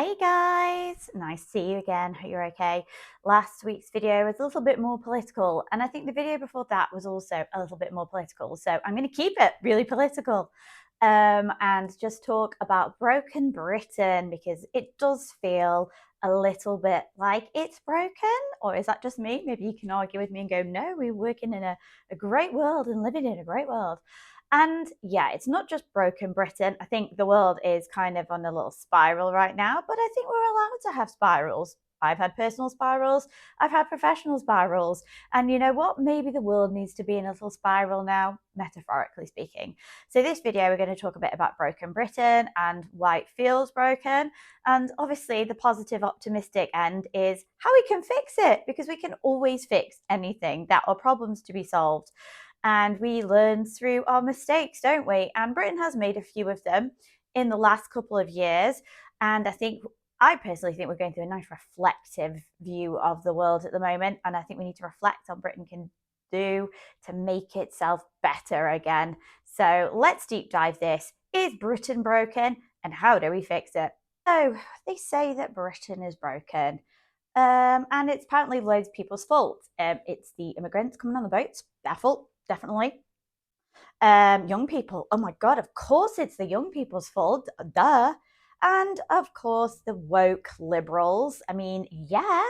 Hi guys, nice to see you again. Hope you're okay. Last week's video was a little bit more political, and I think the video before that was also a little bit more political. So I'm going to keep it really political and just talk about broken Britain because it does feel a little bit like it's broken. Or is that just me? Maybe you can argue with me and go, no, we're working in a great world and living in a great world. And yeah, it's not just broken Britain. I think the world is kind of on a little spiral right now, but I think we're allowed to have spirals. I've had personal spirals, I've had professional spirals. And you know what? Maybe the world needs to be in a little spiral now, metaphorically speaking. So, this video, we're going to talk a bit about broken Britain and why it feels broken. And obviously, the positive, optimistic end is how we can fix it, because we can always fix anything. There are problems to be solved. And we learn through our mistakes, don't we? And Britain has made a few of them in the last couple of years. And I personally think we're going through a nice reflective view of the world at the moment. And I think we need to reflect on what Britain can do to make itself better again. So let's deep dive this. Is Britain broken? And how do we fix it? So they say that Britain is broken. And it's apparently loads of people's fault. It's the immigrants coming on the boats, their fault, definitely. Young people, oh my God, of course it's the young people's fault, duh. And of course the woke liberals. I mean, yeah,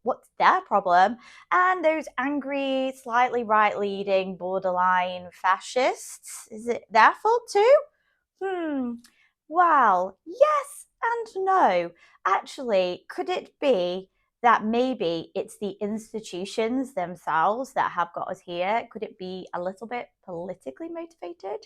what's their problem? And those angry, slightly right-leaning, borderline fascists, is it their fault too? Well, yes and no. Actually, could it be that maybe it's the institutions themselves that have got us here? Could it be a little bit politically motivated?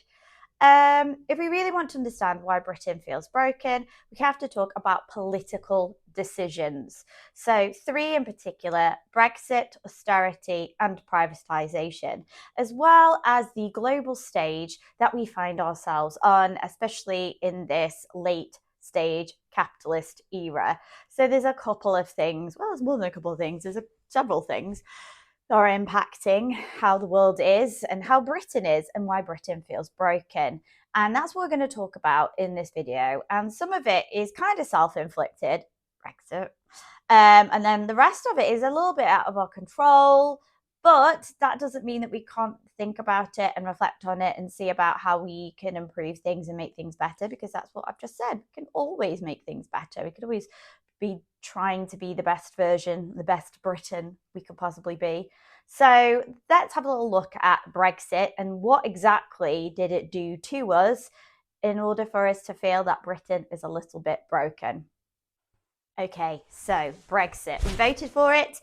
If we really want to understand why Britain feels broken, we have to talk about political decisions. So, three in particular: Brexit, austerity, and privatisation, as well as the global stage that we find ourselves on, especially in this late stage capitalist era. So, there's a couple of things, well, there's more than a couple of things, several things are impacting how the world is and how Britain is and why Britain feels broken. And that's what we're going to talk about in this video. And some of it is kind of self-inflicted, Brexit. And then the rest of it is a little bit out of our control. But that doesn't mean that we can't think about it and reflect on it and see about how we can improve things and make things better, because that's what I've just said. We can always make things better. We could always be trying to be the best version, the best Britain we could possibly be. So let's have a little look at Brexit and what exactly did it do to us in order for us to feel that Britain is a little bit broken. Okay, so Brexit. We voted for it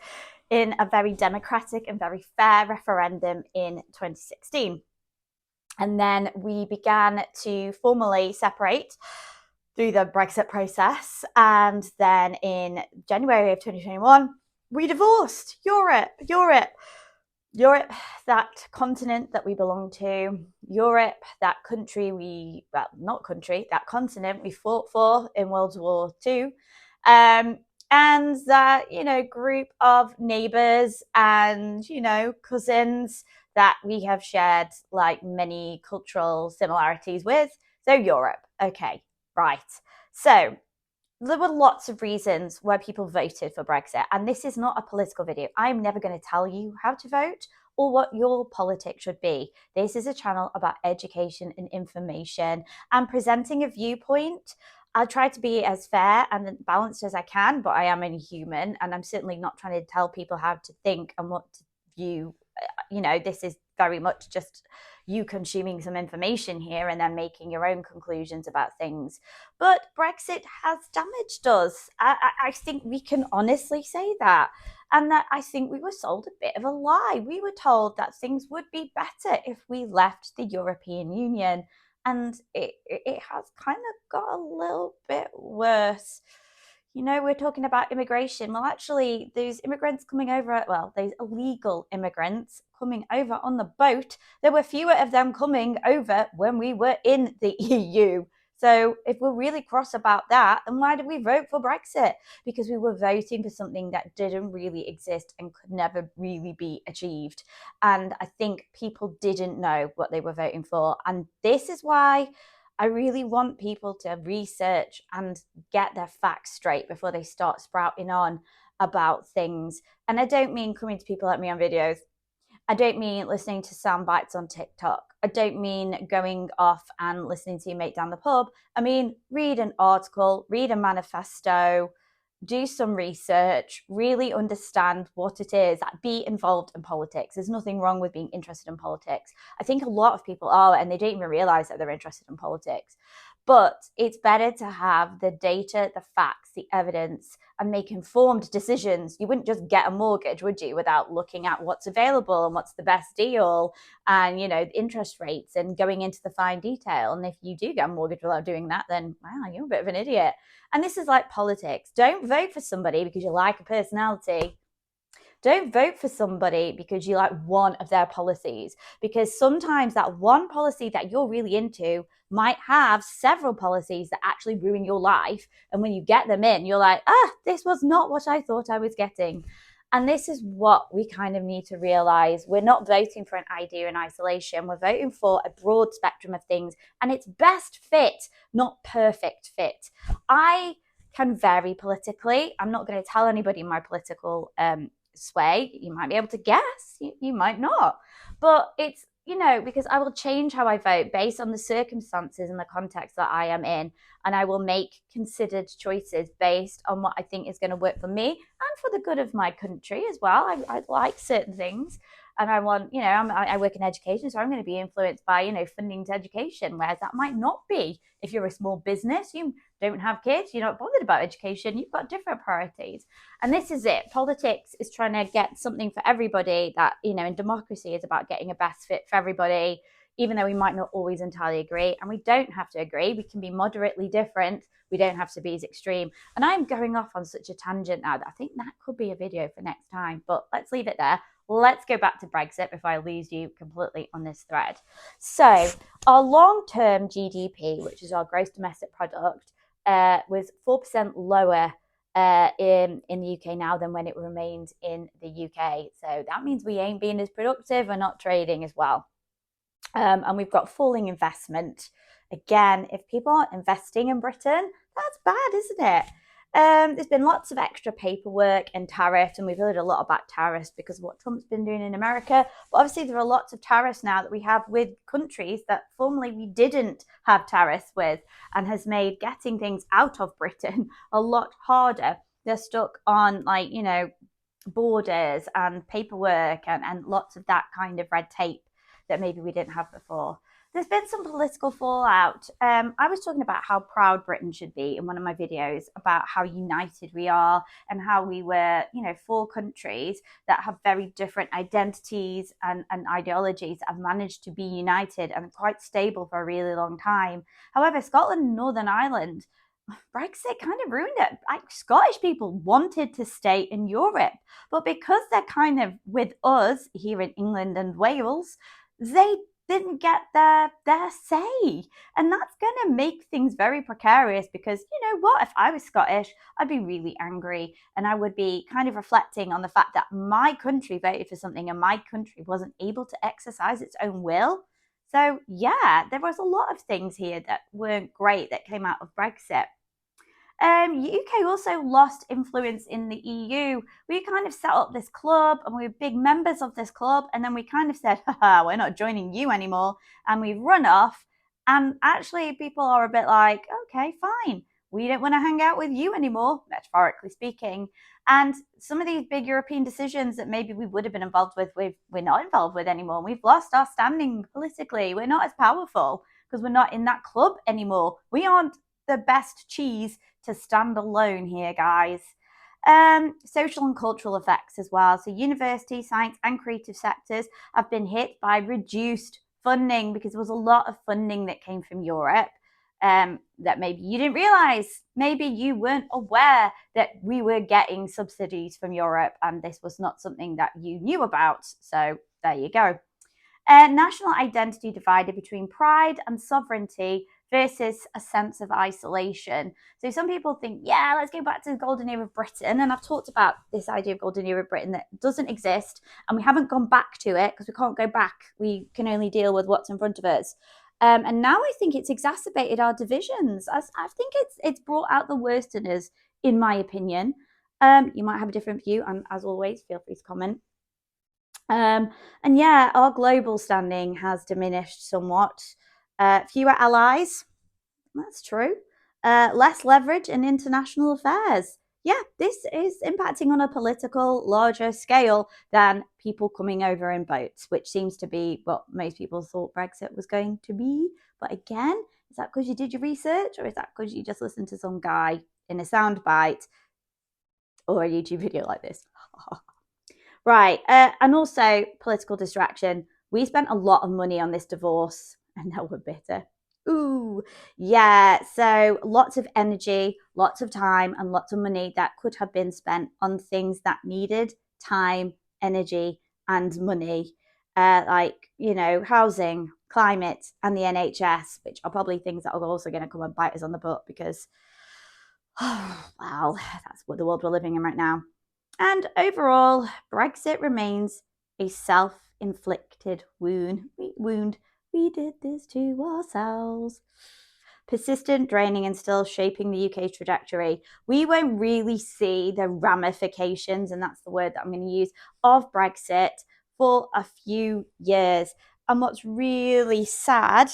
in a very democratic and very fair referendum in 2016. And then we began to formally separate through the Brexit process. And then in January of 2021, we divorced. Europe, that continent that we belong to, Europe, that country that continent we fought for in World War II. And that, group of neighbours and, cousins that we have shared like many cultural similarities with. So Europe. Okay, right. So there were lots of reasons why people voted for Brexit. And this is not a political video. I'm never going to tell you how to vote or what your politics should be. This is a channel about education and information and presenting a viewpoint. I'll try to be as fair and balanced as I can, but I am a human, and I'm certainly not trying to tell people how to think and what to view. This is very much just you consuming some information here and then making your own conclusions about things. But Brexit has damaged us. I think we can honestly say that. And that I think we were sold a bit of a lie. We were told that things would be better if we left the European Union. And it has kind of got a little bit worse. We're talking about immigration. Well, actually, those immigrants coming over, those illegal immigrants coming over on the boat, there were fewer of them coming over when we were in the EU. So if we're really cross about that, then why did we vote for Brexit? Because we were voting for something that didn't really exist and could never really be achieved. And I think people didn't know what they were voting for. And this is why I really want people to research and get their facts straight before they start sprouting on about things. And I don't mean coming to people like me on videos. I don't mean listening to sound bites on TikTok. I don't mean going off and listening to your mate down the pub. I mean, read an article, read a manifesto, do some research, really understand what it is, be involved in politics. There's nothing wrong with being interested in politics. I think a lot of people are, and they don't even realize that they're interested in politics. But it's better to have the data, the facts, the evidence, and make informed decisions. You wouldn't just get a mortgage, would you, without looking at what's available and what's the best deal and, you know, interest rates and going into the fine detail. And if you do get a mortgage without doing that, then, wow, you're a bit of an idiot. And this is like politics. Don't vote for somebody because you like a personality. Don't vote for somebody because you like one of their policies, because sometimes that one policy that you're really into might have several policies that actually ruin your life. And when you get them in, you're like, this was not what I thought I was getting. And this is what we kind of need to realize. We're not voting for an idea in isolation. We're voting for a broad spectrum of things, and it's best fit, not perfect fit. I can vary politically. I'm not going to tell anybody my political sway. You might be able to guess, you might not. But it's, you know, because I will change how I vote based on the circumstances and the context that I am in. And I will make considered choices based on what I think is going to work for me and for the good of my country as well. I like certain things. And I want, you know, I work in education, so I'm going to be influenced by, you know, funding to education, whereas that might not be. If you're a small business, you don't have kids, you're not bothered about education, you've got different priorities. And this is it. Politics is trying to get something for everybody that, you know, in democracy is about getting a best fit for everybody, even though we might not always entirely agree. And we don't have to agree. We can be moderately different. We don't have to be as extreme. And I'm going off on such a tangent now that I think that could be a video for next time, but let's leave it there. Let's go back to Brexit before I lose you completely on this thread. So our long-term GDP, which is our gross domestic product, was 4% lower in the UK now than when it remained in the UK. So that means we ain't being as productive and not trading as well. And we've got falling investment. Again, if people aren't investing in Britain, that's bad, isn't it? There's been lots of extra paperwork and tariffs, and we've heard a lot about tariffs because of what Trump's been doing in America. But obviously, there are lots of tariffs now that we have with countries that formerly we didn't have tariffs with, and has made getting things out of Britain a lot harder. They're stuck on, like, you know, borders and paperwork and lots of that kind of red tape that maybe we didn't have before. There's been some political fallout. I was talking about how proud Britain should be in one of my videos about how united we are and how we were, you know, 4 countries that have very different identities and ideologies that have managed to be united and quite stable for a really long time. However, Scotland and Northern Ireland, Brexit kind of ruined it. Like, Scottish people wanted to stay in Europe, but because they're kind of with us here in England and Wales, they didn't get their say. And that's going to make things very precarious because, you know what, if I was Scottish, I'd be really angry and I would be kind of reflecting on the fact that my country voted for something and my country wasn't able to exercise its own will. So yeah, there was a lot of things here that weren't great that came out of Brexit. UK also lost influence in the EU. We kind of set up this club and we were big members of this club, and then we kind of said, haha, we're not joining you anymore, and we've run off. And actually people are a bit like, okay, fine, we don't want to hang out with you anymore, metaphorically speaking. And some of these big European decisions that maybe we would have been involved with, we're not involved with anymore. We've lost our standing politically. We're not as powerful because we're not in that club anymore. We aren't the best cheese to stand alone here, guys. Social and cultural effects as well. So university, science and creative sectors have been hit by reduced funding because there was a lot of funding that came from Europe that maybe you didn't realize. Maybe you weren't aware that we were getting subsidies from Europe and this was not something that you knew about. So there you go. National identity divided between pride and sovereignty versus a sense of isolation. So some people think, yeah, let's go back to the golden era of Britain. And I've talked about this idea of golden era of Britain that doesn't exist. And we haven't gone back to it because we can't go back. We can only deal with what's in front of us. And now I think it's exacerbated our divisions. I think it's brought out the worst in us, in my opinion. You might have a different view, and as always, feel free to comment. And yeah, our global standing has diminished somewhat. Fewer allies, that's true. Less leverage in international affairs. Yeah, this is impacting on a political, larger scale than people coming over in boats, which seems to be what most people thought Brexit was going to be. But again, is that because you did your research, or is that because you just listened to some guy in a soundbite or a YouTube video like this? Right. And also political distraction. We spent a lot of money on this divorce and now we're bitter. Ooh, yeah. So lots of energy, lots of time, and lots of money that could have been spent on things that needed time, energy, and money. Like, housing, climate, and the NHS, which are probably things that are also going to come and bite us on the butt because, oh, wow, that's what the world we're living in right now. And overall, Brexit remains a self-inflicted wound. We did this to ourselves. Persistent, draining, and still shaping the UK's trajectory. We won't really see the ramifications, and that's the word that I'm going to use, of Brexit for a few years. And what's really sad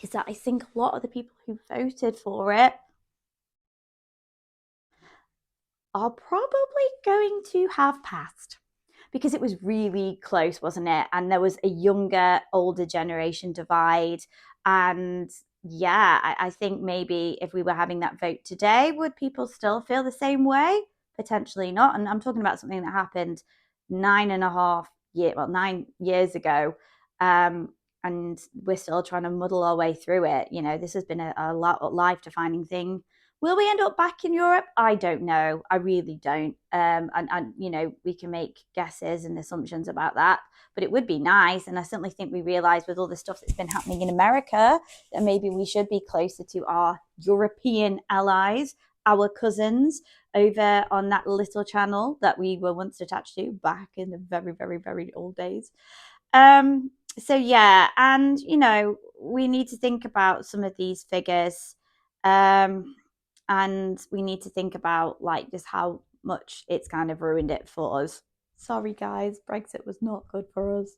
is that I think a lot of the people who voted for it are probably going to have passed because it was really close, wasn't it? And there was a younger, older generation divide. And yeah, I think maybe if we were having that vote today, would people still feel the same way? Potentially not. And I'm talking about something that happened 9 years ago. And we're still trying to muddle our way through it. This has been a life-defining thing. Will we end up back in Europe? I don't know. I really don't. And we can make guesses and assumptions about that, but it would be nice. And I certainly think we realise with all the stuff that's been happening in America that maybe we should be closer to our European allies, our cousins over on that little channel that we were once attached to back in the very, very, very old days. So yeah, and we need to think about some of these figures. And we need to think about just how much it's kind of ruined it for us. Sorry guys, Brexit was not good for us.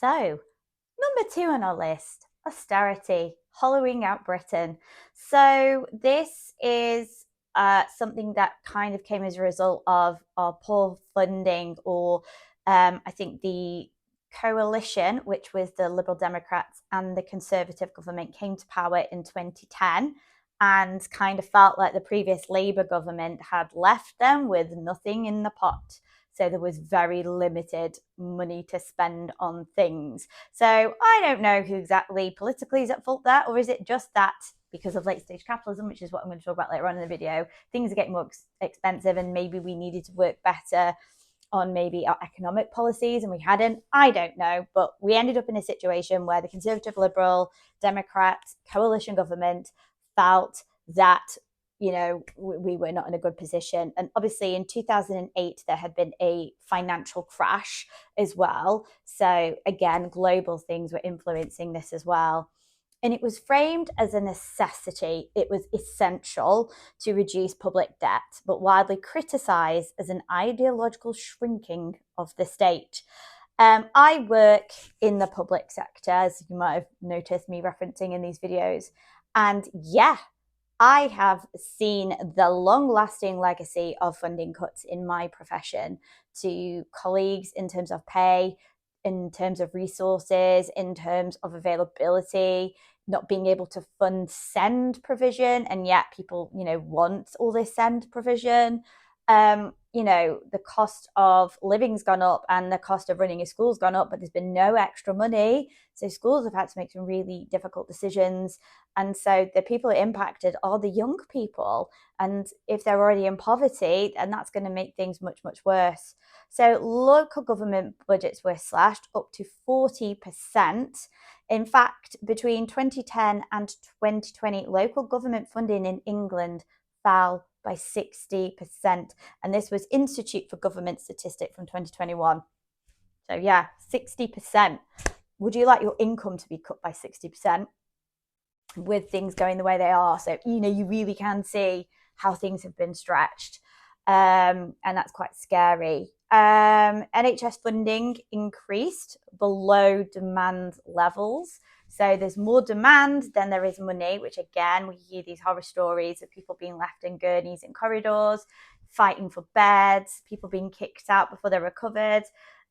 So, number 2 on our list, austerity, hollowing out Britain. So this is something that kind of came as a result of our poor funding, or I think the coalition, which was the Liberal Democrats and the Conservative government, came to power in 2010 and kind of felt like the previous Labour government had left them with nothing in the pot. So there was very limited money to spend on things. So I don't know who exactly politically is at fault there, or is it just that because of late stage capitalism, which is what I'm going to talk about later on in the video, things are getting more expensive and maybe we needed to work better on maybe our economic policies and we hadn't. I don't know, but we ended up in a situation where the Conservative, Liberal, Democrat coalition government felt that we were not in a good position. And obviously in 2008 there had been a financial crash as well, so again global things were influencing this as well. And it was framed as a necessity. It was essential to reduce public debt, but widely criticised as an ideological shrinking of the state. I work in the public sector, as you might have noticed me referencing in these videos. And yeah, I have seen the long-lasting legacy of funding cuts in my profession to colleagues in terms of pay, in terms of resources, in terms of availability, not being able to fund send provision, and yet people, want all this send provision. The cost of living's gone up and the cost of running a school's gone up, but there's been no extra money. So schools have had to make some really difficult decisions. And so the people impacted are the young people. And if they're already in poverty, then that's going to make things much, much worse. So local government budgets were slashed up to 40%. In fact, between 2010 and 2020, local government funding in England fell by 60%. And this was Institute for Government Statistics from 2021. So yeah, 60%. Would you like your income to be cut by 60% with things going the way they are? So, you really can see how things have been stretched. And that's quite scary. NHS funding increased below demand levels. So there's more demand than there is money, which again, we hear these horror stories of people being left in gurneys in corridors, fighting for beds, people being kicked out before they're recovered.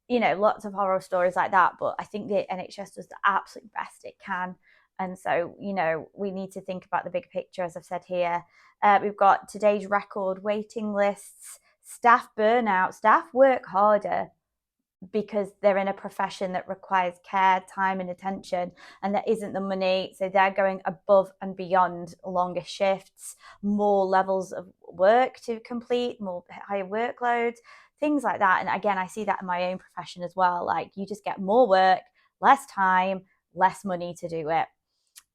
Lots of horror stories like that. But I think the NHS does the absolute best it can. And so, we need to think about the big picture, as I've said here. We've got today's record waiting lists, staff burnout. Staff work harder because they're in a profession that requires care, time and attention, and there isn't the money. So they're going above and beyond longer shifts, more levels of work to complete, more higher workloads, things like that. And again, I see that in my own profession as well. Like, you just get more work, less time, less money to do it.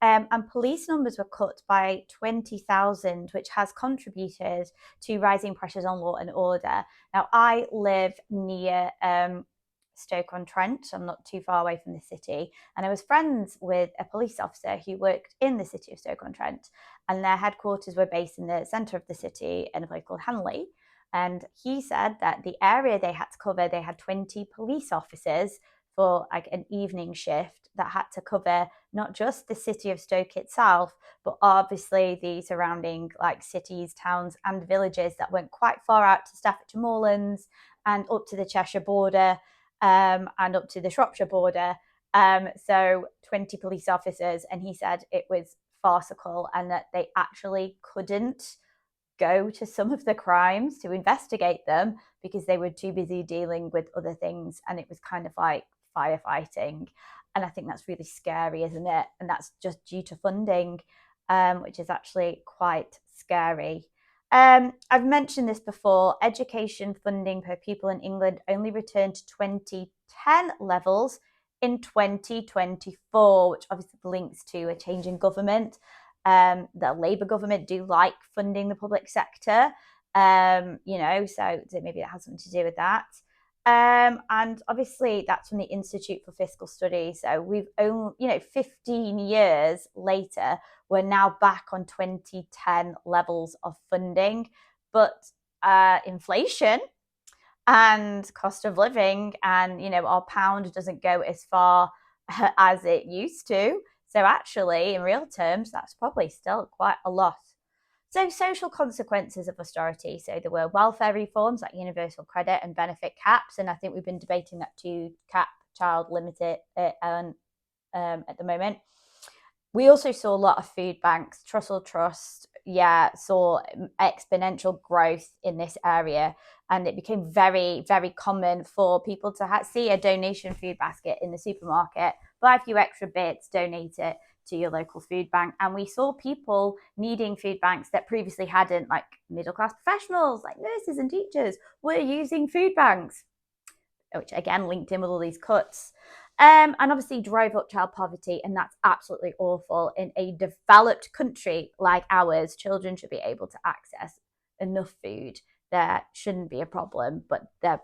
And police numbers were cut by 20,000, which has contributed to rising pressures on law and order. Now, I live near Stoke-on-Trent. I'm not too far away from the city. And I was friends with a police officer who worked in the city of Stoke-on-Trent. And their headquarters were based in the centre of the city in a place called Hanley. And he said that the area they had to cover, they had 20 police officers for like an evening shift that had to cover not just the city of Stoke itself, but obviously the surrounding like cities, towns and villages that went quite far out to Staffordshire Moorlands and up to the Cheshire border and up to the Shropshire border. So 20 police officers, and he said it was farcical and that they actually couldn't go to some of the crimes to investigate them because they were too busy dealing with other things, and it was kind of like firefighting. And I think that's really scary, isn't it? And that's just due to funding, which is actually quite scary. I've mentioned this before. Education funding per pupil in England only returned to 2010 levels in 2024, which obviously links to a change in government. The Labour government do like funding the public sector, so maybe it has something to do with that. And obviously that's from the Institute for Fiscal Studies. So we've only, 15 years later, we're now back on 2010 levels of funding. But inflation and cost of living and, our pound doesn't go as far as it used to. So actually, in real terms, that's probably still quite a lot. So social consequences of austerity. So there were welfare reforms like universal credit and benefit caps. And I think we've been debating that to cap child limit at the moment. We also saw a lot of food banks. Trussell Trust, saw exponential growth in this area. And it became very, very common for people to see a donation food basket in the supermarket, buy a few extra bits, donate it to your local food bank. And we saw people needing food banks that previously hadn't, like middle-class professionals, like nurses and teachers, were using food banks, which again linked in with all these cuts. And obviously drove up child poverty, and that's absolutely awful. In a developed country like ours, children should be able to access enough food. There shouldn't be a problem, but there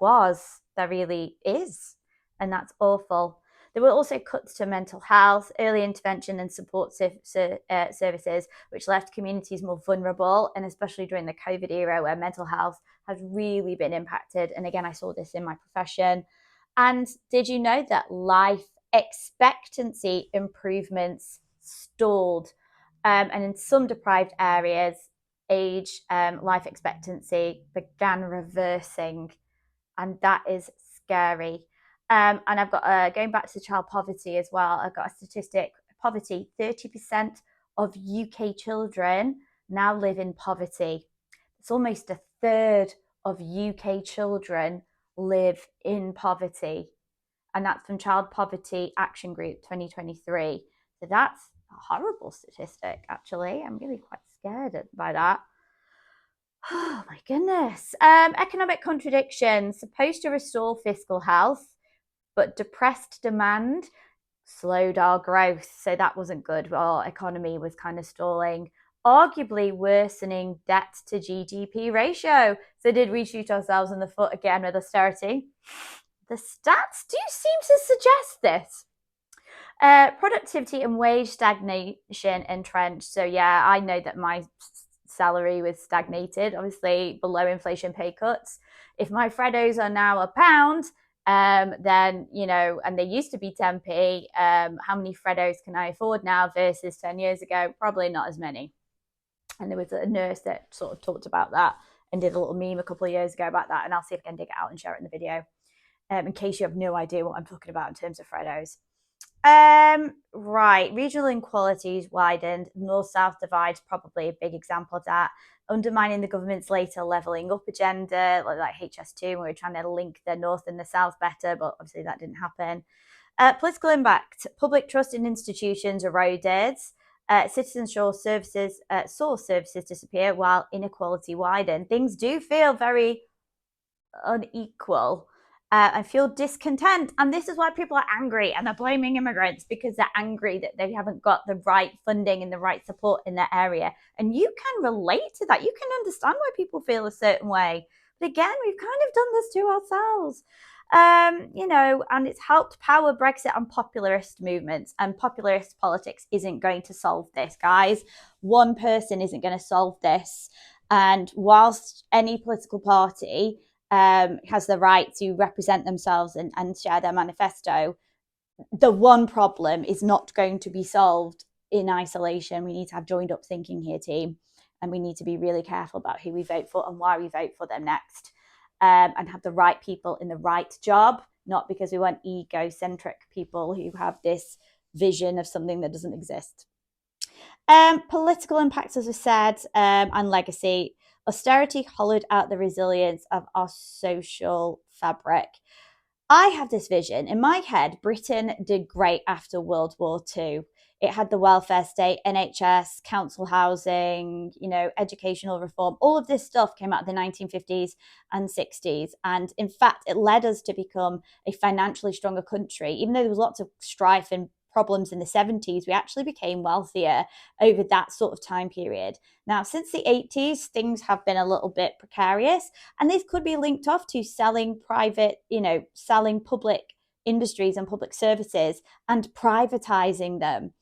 really is, and that's awful. There were also cuts to mental health, early intervention and support services, which left communities more vulnerable, and especially during the COVID era where mental health has really been impacted. And again, I saw this in my profession. And did you know that life expectancy improvements stalled? And in some deprived areas, life expectancy began reversing, and that is scary. And I've got, going back to child poverty as well, I've got a statistic. Poverty, 30% of UK children now live in poverty. It's almost a third of UK children live in poverty. And that's from Child Poverty Action Group 2023. So that's a horrible statistic, actually. I'm really quite scared by that. Oh my goodness. Economic contradictions, supposed to restore fiscal health, but depressed demand slowed our growth. So that wasn't good. Our economy was kind of stalling. Arguably worsening debt to GDP ratio. So did we shoot ourselves in the foot again with austerity? The stats do seem to suggest this. Productivity and wage stagnation entrenched. So yeah, I know that my salary was stagnated, obviously below inflation pay cuts. If my Freddos are now £1, then, you know, and they used to be 10p, how many Freddos can I afford now versus 10 years ago? Probably not as many. And there was a nurse that sort of talked about that and did a little meme a couple of years ago about that. And I'll see if I can dig it out and share it in the video, in case you have no idea what I'm talking about in terms of Freddos. Right, regional inequalities widened. North-south divide's probably a big example of that. Undermining the government's later levelling up agenda, like HS2, we were trying to link the north and the south better, but obviously that didn't happen. Political impact. Public trust in institutions eroded. Citizens saw services disappear while inequality widened. Things do feel very unequal. And feel discontent. And this is why people are angry and they're blaming immigrants, because they're angry that they haven't got the right funding and the right support in their area. And you can relate to that. You can understand why people feel a certain way. But again, we've kind of done this to ourselves. You know, and it's helped power Brexit and populist movements. And populist politics isn't going to solve this, guys. One person isn't going to solve this. And whilst any political party has the right to represent themselves and share their manifesto, the one problem is not going to be solved in isolation. We need to have joined up thinking here, team, and we need to be really careful about who we vote for and why we vote for them next, and have the right people in the right job, not because we want egocentric people who have this vision of something that doesn't exist. Political impacts, as we said, and legacy. Austerity hollowed out the resilience of our social fabric. I have this vision. In my head, Britain did great after World War II. It had the welfare state, NHS, council housing, you know, educational reform. All of this stuff came out of the 1950s and 60s. And in fact, it led us to become a financially stronger country. Even though there was lots of strife and problems in the 70s, we actually became wealthier over that sort of time period. Now, since the 80s, things have been a little bit precarious, and this could be linked off to selling private, you know, selling public industries and public services and privatizing them.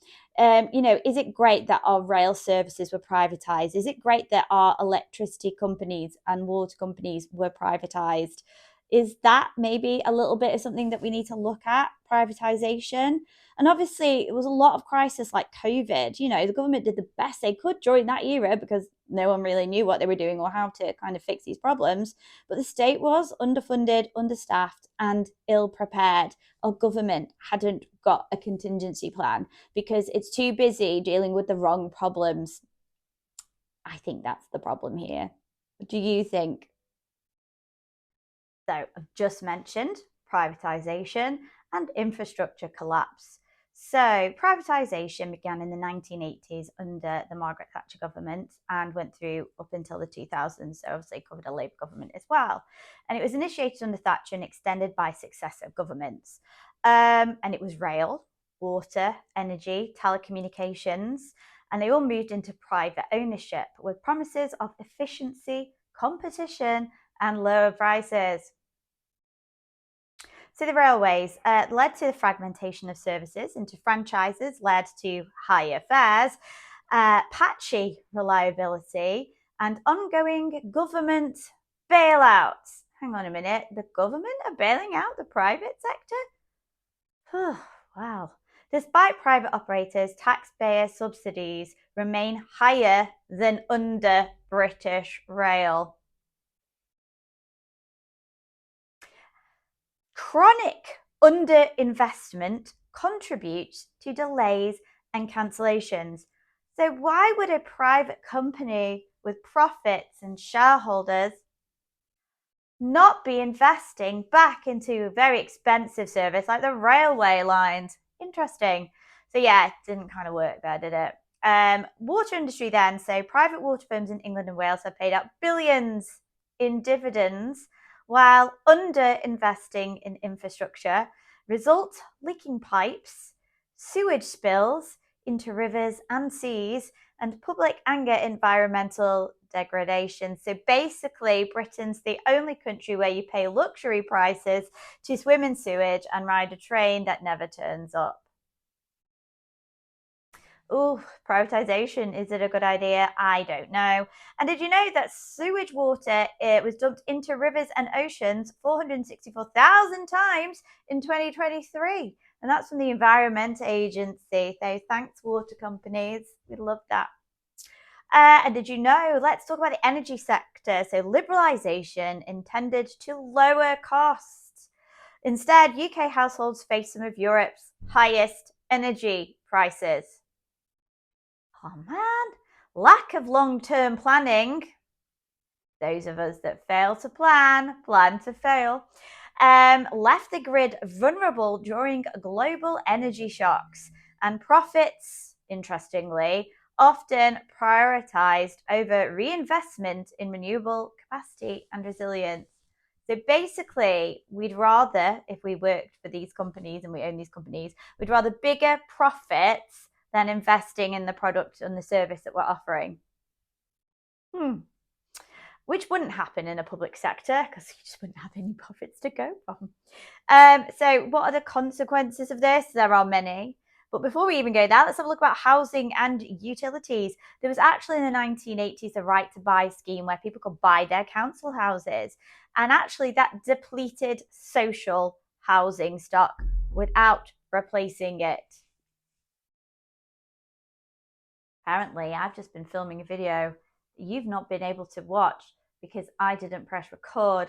You know, is it great that our rail services were privatized? Is it great that our electricity companies and water companies were privatized? Is that maybe a little bit of something that we need to look at, privatization? And obviously, it was a lot of crisis like COVID. You know, the government did the best they could during that era because no one really knew what they were doing or how to kind of fix these problems. But the state was underfunded, understaffed, and ill prepared. Our government hadn't got a contingency plan because it's too busy dealing with the wrong problems. I think that's the problem here. What do you think? So I've just mentioned privatisation and infrastructure collapse. So privatisation began in the 1980s under the Margaret Thatcher government and went through up until the 2000s. So obviously covered a Labour government as well. And it was initiated under Thatcher and extended by successive governments. And it was rail, water, energy, telecommunications, and they all moved into private ownership with promises of efficiency, competition, and lower prices. So the railways led to the fragmentation of services into franchises, led to higher fares, patchy reliability, and ongoing government bailouts. Hang on a minute, the government are bailing out the private sector? Wow. Despite private operators, taxpayer subsidies remain higher than under British Rail. Chronic underinvestment contributes to delays and cancellations. So why would a private company with profits and shareholders not be investing back into a very expensive service like the railway lines? Interesting. So yeah, it didn't kind of work there, did it? Water industry then. So private water firms in England and Wales have paid out billions in dividends while under-investing in infrastructure. Result, leaking pipes, sewage spills into rivers and seas, and public anger, environmental degradation. So basically, Britain's the only country where you pay luxury prices to swim in sewage and ride a train that never turns up. Ooh, privatisation, is it a good idea? I don't know. And did you know that sewage water was dumped into rivers and oceans 464,000 times in 2023? And that's from the Environment Agency. So thanks, water companies. We love that. And did you know, let's talk about the energy sector. So liberalisation intended to lower costs. Instead, UK households face some of Europe's highest energy prices. Oh man, lack of long-term planning. Those of us that fail to plan to fail. Left the grid vulnerable during global energy shocks, and profits, interestingly, often prioritised over reinvestment in renewable capacity and resilience. So basically, we'd rather, if we worked for these companies and we own these companies, we'd rather bigger profits than investing in the product and the service that we're offering. Which wouldn't happen in a public sector because you just wouldn't have any profits to go from. So what are the consequences of this? There are many. But before we even go there, let's have a look about housing and utilities. There was actually in the 1980s a right to buy scheme where people could buy their council houses. And actually that depleted social housing stock without replacing it. Apparently, I've just been filming a video you've not been able to watch because I didn't press record.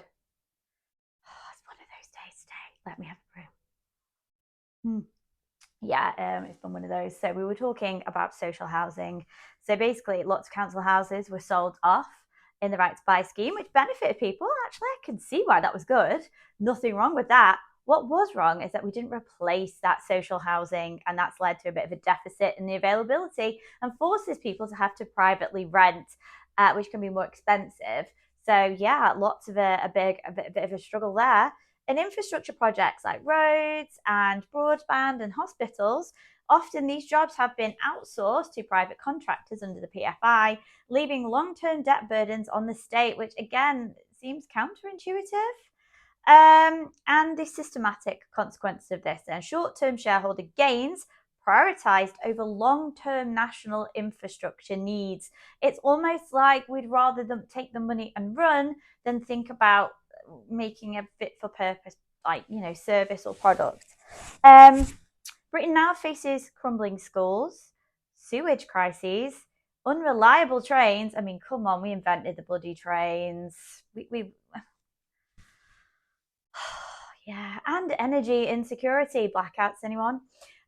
Oh, it's one of those days today. Let me have a brew. Yeah, it's been one of those. So we were talking about social housing. So basically, lots of council houses were sold off in the right to buy scheme, which benefited people. Actually, I can see why that was good. Nothing wrong with that. What was wrong is that we didn't replace that social housing, and that's led to a bit of a deficit in the availability and forces people to have to privately rent, which can be more expensive. So yeah, lots of a bit of a struggle there. And infrastructure projects like roads and broadband and hospitals, often these jobs have been outsourced to private contractors under the PFI, leaving long-term debt burdens on the state, which again seems counterintuitive. And the systematic consequences of this, and short-term shareholder gains prioritized over long-term national infrastructure needs. It's almost like we'd rather them take the money and run than think about making a fit for purpose, like, service or product. Britain now faces crumbling schools, sewage crises, unreliable trains. I mean, come on, we invented the bloody trains. We yeah, and energy insecurity, blackouts, anyone?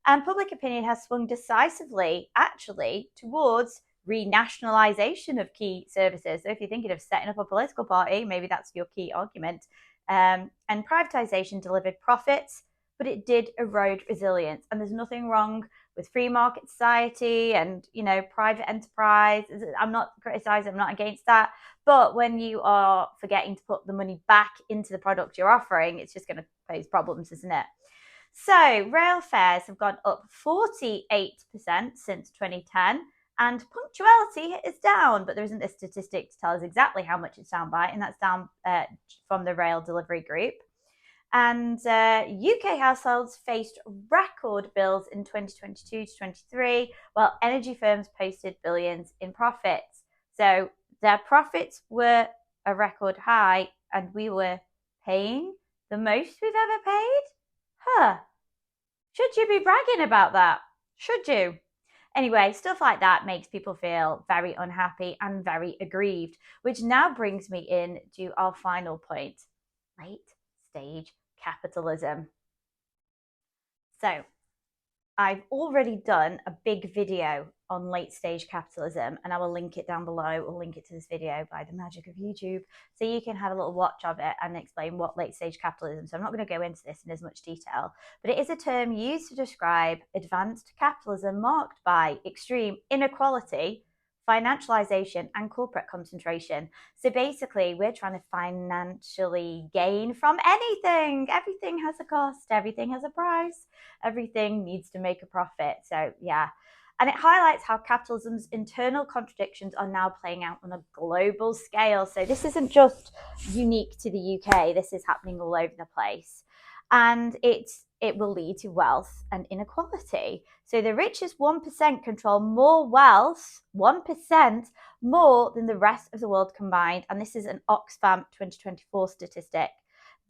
And public opinion has swung decisively, actually, towards renationalisation of key services. So if you're thinking of setting up a political party, maybe that's your key argument. And privatisation delivered profits, but it did erode resilience. And there's nothing wrong with free market society and, private enterprise. I'm not criticising, I'm not against that. But when you are forgetting to put the money back into the product you're offering, it's just going to pose problems, isn't it? So rail fares have gone up 48% since 2010, and punctuality is down, but there isn't a statistic to tell us exactly how much it's down by, and that's down from the Rail Delivery Group. And UK households faced record bills in 2022 to 23, while energy firms posted billions in profits. So their profits were a record high, and we were paying the most we've ever paid? Should you be bragging about that? Should you? Anyway, stuff like that makes people feel very unhappy and very aggrieved, which now brings me in to our final point, late stage capitalism. So I've already done a big video on late stage capitalism, and I will link it down below. We'll link it to this video by the magic of YouTube, so you can have a little watch of it and explain what late stage capitalism. So I'm not going to go into this in as much detail, but it is a term used to describe advanced capitalism marked by extreme inequality, financialization, and corporate concentration. So basically, we're trying to financially gain from anything. Everything has a cost, everything has a price, everything needs to make a profit. So yeah. And it highlights how capitalism's internal contradictions are now playing out on a global scale. So this isn't just unique to the UK, this is happening all over the place. And it will lead to wealth and inequality. So the richest 1% control more wealth, 1% more than the rest of the world combined. And this is an Oxfam 2024 statistic.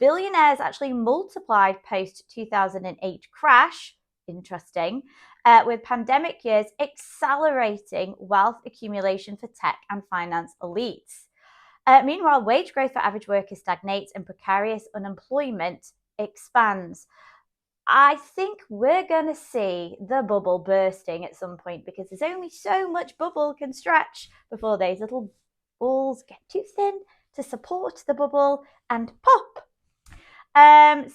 Billionaires actually multiplied post 2008 crash, interesting, with pandemic years accelerating wealth accumulation for tech and finance elites. Meanwhile, wage growth for average workers stagnates and precarious unemployment expands. I think we're going to see the bubble bursting at some point because there's only so much bubble can stretch before those little balls get too thin to support the bubble and pop.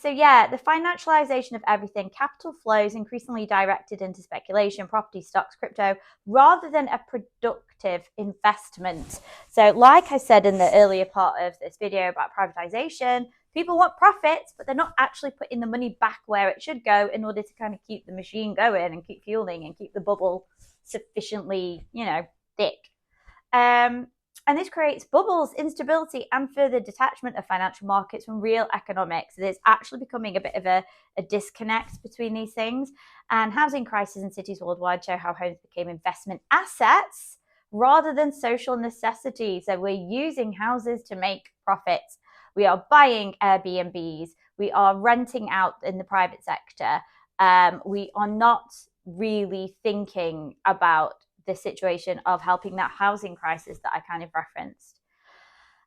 So yeah, the financialization of everything, capital flows increasingly directed into speculation, property, stocks, crypto, rather than a productive investment. So like I said in the earlier part of this video about privatization, people want profits, but they're not actually putting the money back where it should go in order to kind of keep the machine going and keep fueling and keep the bubble sufficiently, thick. And this creates bubbles, instability, and further detachment of financial markets from real economics. There's actually becoming a bit of a disconnect between these things. And housing crises in cities worldwide show how homes became investment assets rather than social necessities. So we're using houses to make profits. We are buying Airbnbs. We are renting out in the private sector. We are not really thinking about the situation of helping that housing crisis that I kind of referenced.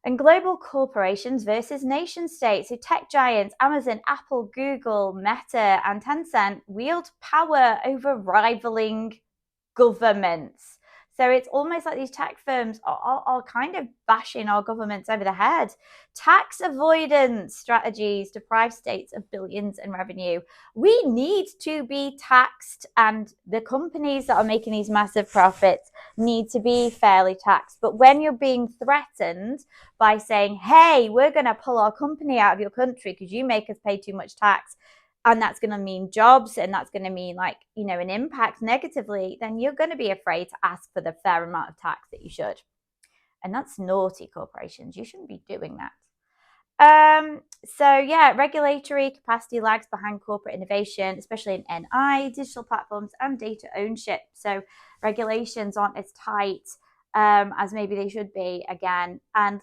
And global corporations versus nation states. So tech giants, Amazon, Apple, Google, Meta, and Tencent wield power over rivaling governments. So it's almost like these tech firms are kind of bashing our governments over the head. Tax avoidance strategies deprive states of billions in revenue. We need to be taxed, and the companies that are making these massive profits need to be fairly taxed. But when you're being threatened by saying, hey, we're going to pull our company out of your country because you make us pay too much tax, and that's going to mean jobs, and that's going to mean an impact negatively, then you're going to be afraid to ask for the fair amount of tax that you should. And that's naughty, corporations. You shouldn't be doing that. So yeah, regulatory capacity lags behind corporate innovation, especially in NI, digital platforms, and data ownership. So regulations aren't as tight as maybe they should be again. And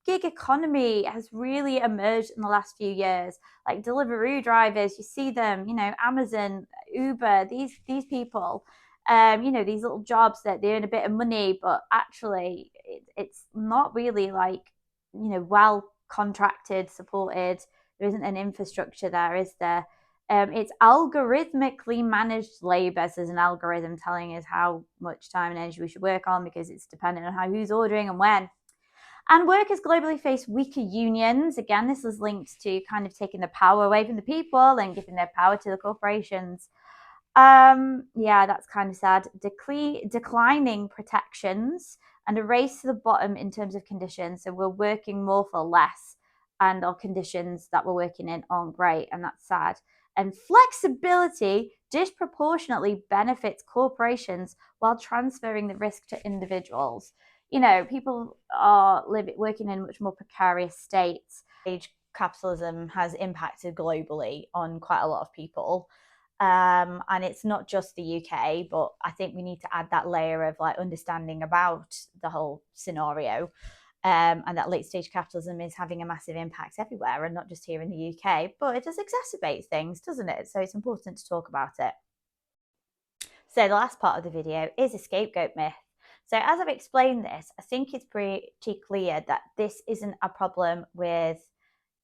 gig economy has really emerged in the last few years, like Deliveroo drivers. You see them, Amazon, Uber, these people, these little jobs that they earn a bit of money, but actually it's not really well contracted, supported. There isn't an infrastructure there, is there? It's algorithmically managed labor. So there's an algorithm telling us how much time and energy we should work on because it's dependent on who's ordering and when. And workers globally face weaker unions. Again, this is linked to kind of taking the power away from the people and giving their power to the corporations. Yeah, that's kind of sad. Declining protections and a race to the bottom in terms of conditions. So we're working more for less, and our conditions that we're working in aren't great, and that's sad. And flexibility disproportionately benefits corporations while transferring the risk to individuals. People are working in much more precarious states. Capitalism has impacted globally on quite a lot of people. And it's not just the UK, but I think we need to add that layer of understanding about the whole scenario. And that late stage capitalism is having a massive impact everywhere, and not just here in the UK, but it does exacerbate things, doesn't it? So it's important to talk about it. So the last part of the video is a scapegoat myth. So as I've explained this, I think it's pretty clear that this isn't a problem with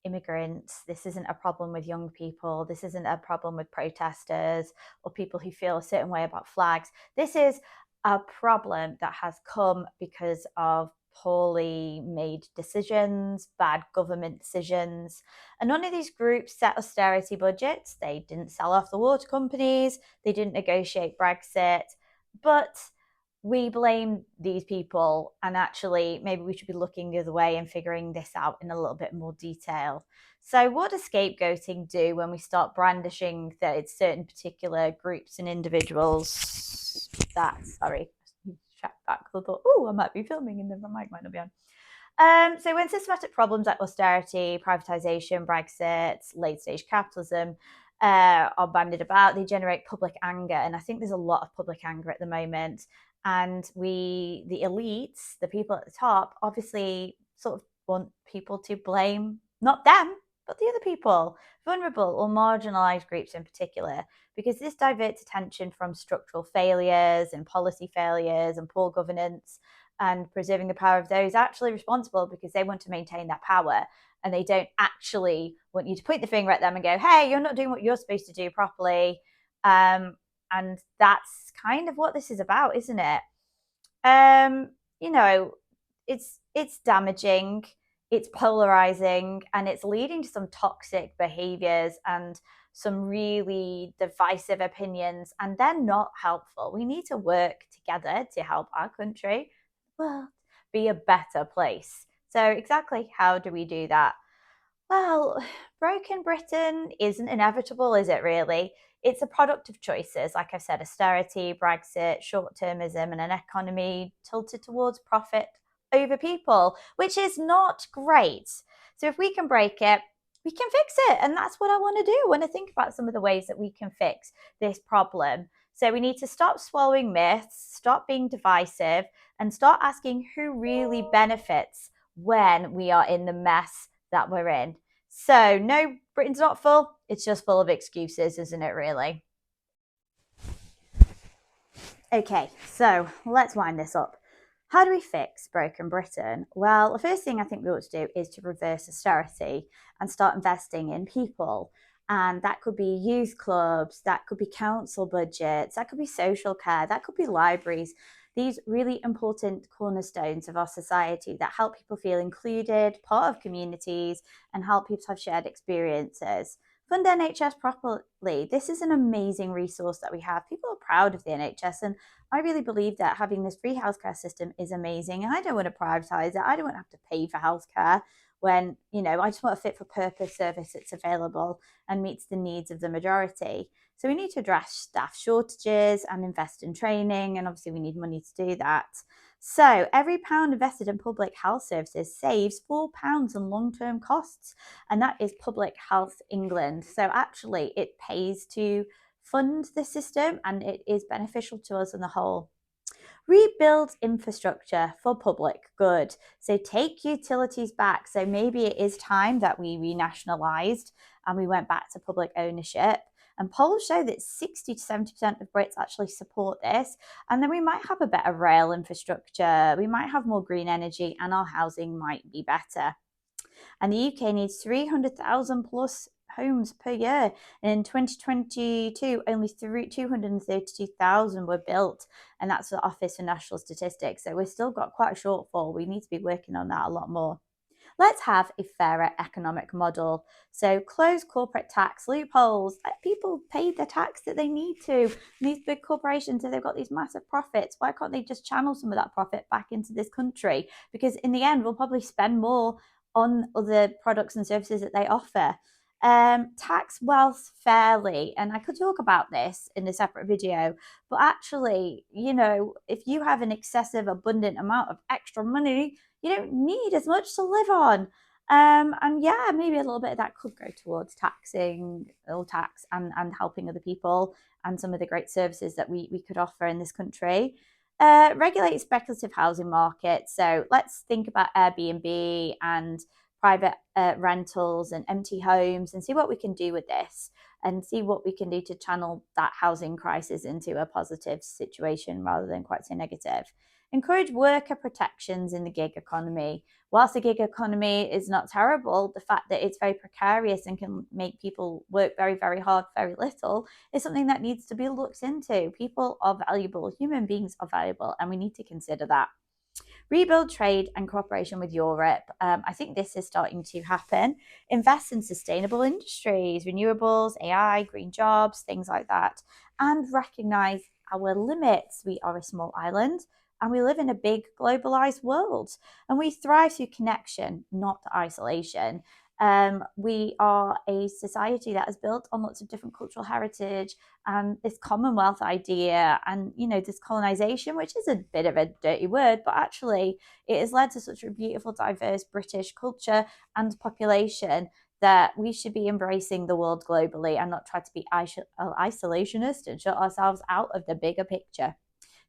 immigrants. This isn't a problem with young people. This isn't a problem with protesters or people who feel a certain way about flags. This is a problem that has come because of poorly made decisions, bad government decisions. And none of these groups set austerity budgets. They didn't sell off the water companies. They didn't negotiate Brexit. But we blame these people, and actually maybe we should be looking the other way and figuring this out in a little bit more detail. So what does scapegoating do when we start brandishing that it's certain particular groups and individuals? that? Sorry, I need to check that because I thought, oh, I might be filming and the mic might not be on. So when systematic problems like austerity, privatisation, Brexit, late-stage capitalism are bandied about, they generate public anger. And I think there's a lot of public anger at the moment. And we, the elites, the people at the top, obviously sort of want people to blame not them, but the other people, vulnerable or marginalised groups in particular, because this diverts attention from structural failures and policy failures and poor governance and preserving the power of those actually responsible, because they want to maintain that power and they don't actually want you to point the finger at them and go, hey, you're not doing what you're supposed to do properly. And that's kind of what this is about, isn't it? You know, it's damaging, it's polarizing, and it's leading to some toxic behaviors and some really divisive opinions, and they're not helpful. We need to work together to help our country, well, be a better place. So exactly how do we do that? Well, broken Britain isn't inevitable, is it really? It's a product of choices, like I said, austerity, Brexit, short-termism, and an economy tilted towards profit over people, which is not great. So if we can break it, we can fix it. And that's what I want to do when I think about some of the ways that we can fix this problem. So we need to stop swallowing myths, stop being divisive, and start asking who really benefits when we are in the mess that we're in. So no, Britain's not full. It's just full of excuses, isn't it, really? Okay, so let's wind this up. How do we fix broken Britain? Well, the first thing I think we ought to do is to reverse austerity and start investing in people. And that could be youth clubs, that could be council budgets, that could be social care, that could be libraries. These really important cornerstones of our society that help people feel included, part of communities, and help people have shared experiences. Fund NHS properly. This is an amazing resource that we have. People are proud of the NHS, and I really believe that having this free healthcare system is amazing. And I don't want to privatise it. I don't want to have to pay for healthcare when, I just want a fit for purpose service that's available and meets the needs of the majority. So we need to address staff shortages and invest in training. And obviously we need money to do that. So every pound invested in public health services saves £4 in long-term costs. And that is Public Health England. So actually it pays to fund the system and it is beneficial to us in the whole. Rebuild infrastructure for public good. So take utilities back. So maybe it is time that we renationalised and we went back to public ownership. And polls show that 60 to 70% of Brits actually support this. And then we might have a better rail infrastructure. We might have more green energy and our housing might be better. And the UK needs 300,000 plus homes per year. And in 2022, only 232,000 were built. And that's the Office for National Statistics. So we've still got quite a shortfall. We need to be working on that a lot more. Let's have a fairer economic model. So close corporate tax loopholes. Let people pay the tax that they need to. And these big corporations, if they've got these massive profits, why can't they just channel some of that profit back into this country? Because in the end, we'll probably spend more on other products and services that they offer. Tax wealth fairly, and I could talk about this in a separate video, but actually, if you have an excessive, abundant amount of extra money, you don't need as much to live on. And yeah, maybe a little bit of that could go towards taxing or tax and helping other people and some of the great services that we could offer in this country. Regulate speculative housing markets. So let's think about Airbnb and private rentals and empty homes and see what we can do with this and see what we can do to channel that housing crisis into a positive situation rather than quite so negative. Encourage worker protections in the gig economy. Whilst the gig economy is not terrible, the fact that it's very precarious and can make people work very, very hard, very little, is something that needs to be looked into. People are valuable, human beings are valuable, and we need to consider that. Rebuild trade and cooperation with Europe. I think this is starting to happen. Invest in sustainable industries, renewables, AI, green jobs, things like that, and recognise our limits. We are a small island and we live in a big globalized world, and we thrive through connection, not isolation. We are a society that is built on lots of different cultural heritage and this Commonwealth idea and, this colonization, which is a bit of a dirty word, but actually it has led to such a beautiful, diverse British culture and population that we should be embracing the world globally and not try to be isolationist and shut ourselves out of the bigger picture.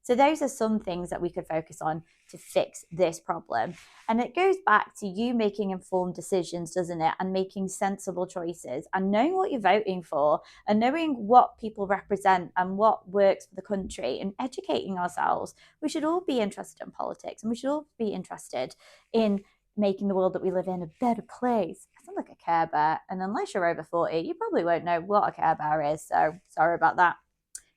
So those are some things that we could focus on to fix this problem. And it goes back to you making informed decisions, doesn't it? And making sensible choices and knowing what you're voting for and knowing what people represent and what works for the country and educating ourselves. We should all be interested in politics and we should all be interested in making the world that we live in a better place. I sound like a Care Bear. And unless you're over 40, you probably won't know what a Care Bear is. So sorry about that.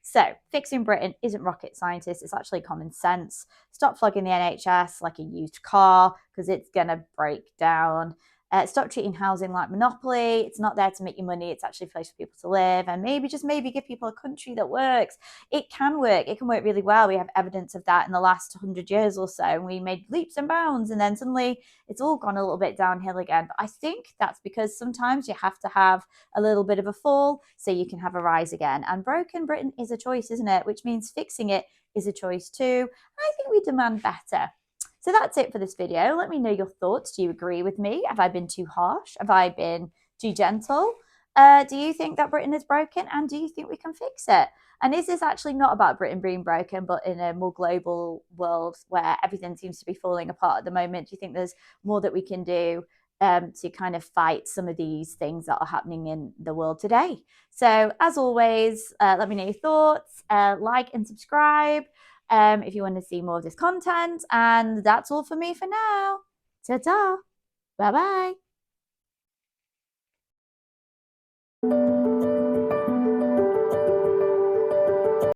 So, fixing Britain isn't rocket scientists, it's actually common sense. Stop flogging the NHS like a used car because it's going to break down. Stop treating housing like monopoly. It's not there to make you money, it's actually a place for people to live. And maybe, just maybe, give people a country that works. It can work. It can work really well. We have evidence of that in the last 100 years or so. And we made leaps and bounds, and then suddenly it's all gone a little bit downhill again. But I think that's because sometimes you have to have a little bit of a fall so you can have a rise again. And broken Britain is a choice, isn't it? Which means fixing it is a choice too. I think we demand better. So that's it for this video. Let me know your thoughts. Do you agree with me? Have I been too harsh? Have I been too gentle? Do you think that Britain is broken? And do you think we can fix it? And is this actually not about Britain being broken, but in a more global world where everything seems to be falling apart at the moment? Do you think there's more that we can do to kind of fight some of these things that are happening in the world today? So as always, let me know your thoughts, like and subscribe if you want to see more of this content. And that's all for me for now. Ta-ta. Bye-bye.